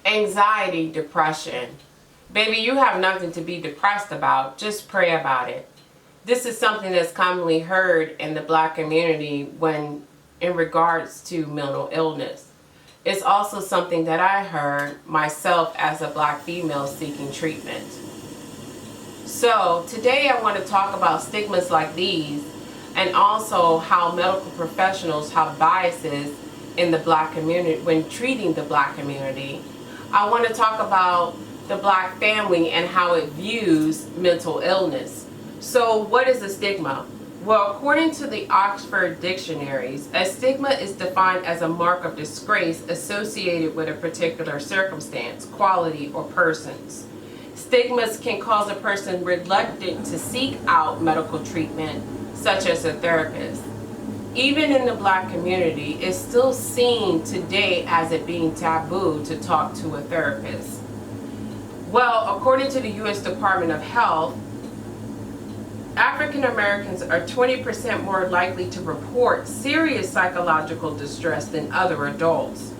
Anxiety, depression. Baby, you have nothing to be depressed about. Just pray about it. This is something that's commonly heard in the Black community when in regards to mental illness. It's also something that I heard myself as a Black female seeking treatment. So today I want to talk about stigmas like these, and also how medical professionals have biases in the Black community when treating the Black community. I want to talk about the Black family and how it views mental illness. So what is a stigma? Well, according to the Oxford dictionaries, a stigma is defined as a mark of disgrace associated with a particular circumstance, quality, or persons. Stigmas can cause a person reluctant to seek out medical treatment, such as a therapist. Even in the Black community, it's still seen today as it being taboo to talk to a therapist. Well, according to the U.S. Department of Health, African Americans are 20% more likely to report serious psychological distress than other adults.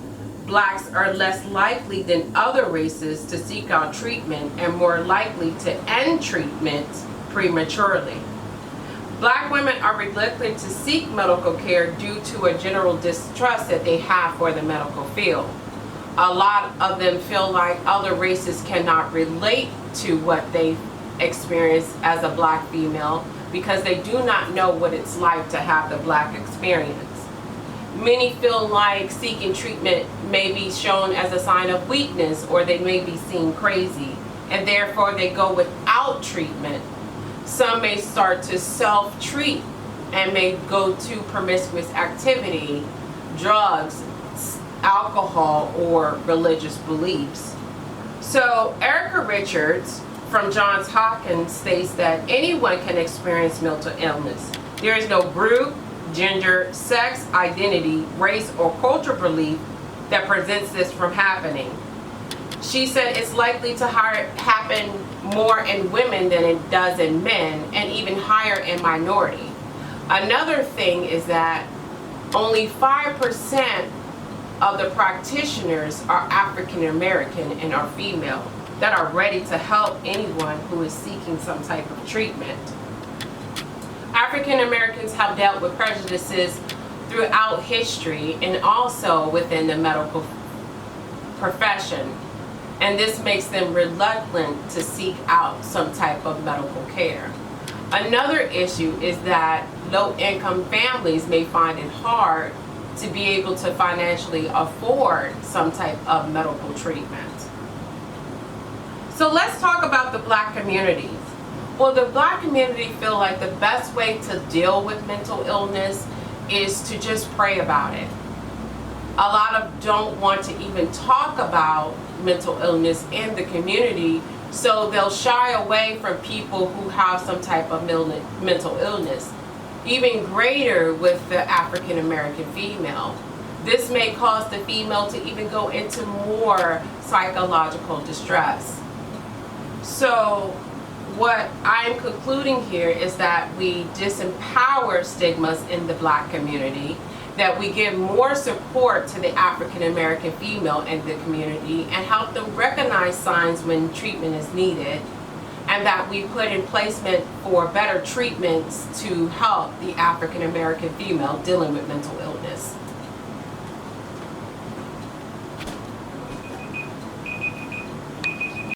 Blacks are less likely than other races to seek out treatment and more likely to end treatment prematurely. Black women are reluctant to seek medical care due to a general distrust that they have for the medical field. A lot of them feel like other races cannot relate to what they experience as a Black female because they do not know what it's like to have the Black experience. Many feel like seeking treatment may be shown as a sign of weakness, or they may be seen crazy, and therefore they go without treatment. Some may start to self-treat and may go to promiscuous activity, drugs, alcohol, or religious beliefs. So Erica Richards from Johns Hopkins states that anyone can experience mental illness. There is no group, gender, sex, identity, race, or cultural belief that prevents this from happening. She said it's likely to happen more in women than it does in men, and even higher in minority. Another thing is that only 5% of the practitioners are African American and are female that are ready to help anyone who is seeking some type of treatment. African Americans have dealt with prejudices throughout history and also within the medical profession, and this makes them reluctant to seek out some type of medical care. Another issue is that low-income families may find it hard to be able to financially afford some type of medical treatment. So let's talk about the Black communities. Well, the Black community feel like the best way to deal with mental illness is to just pray about it. A lot of don't want to even talk about mental illness in the community, so they'll shy away from people who have some type of mental illness. Even greater with the African American female. This may cause the female to even go into more psychological distress. So what I'm concluding here is that we disempower stigmas in the Black community, that we give more support to the African American female in the community and help them recognize signs when treatment is needed, and that we put in placement for better treatments to help the African American female dealing with mental illness.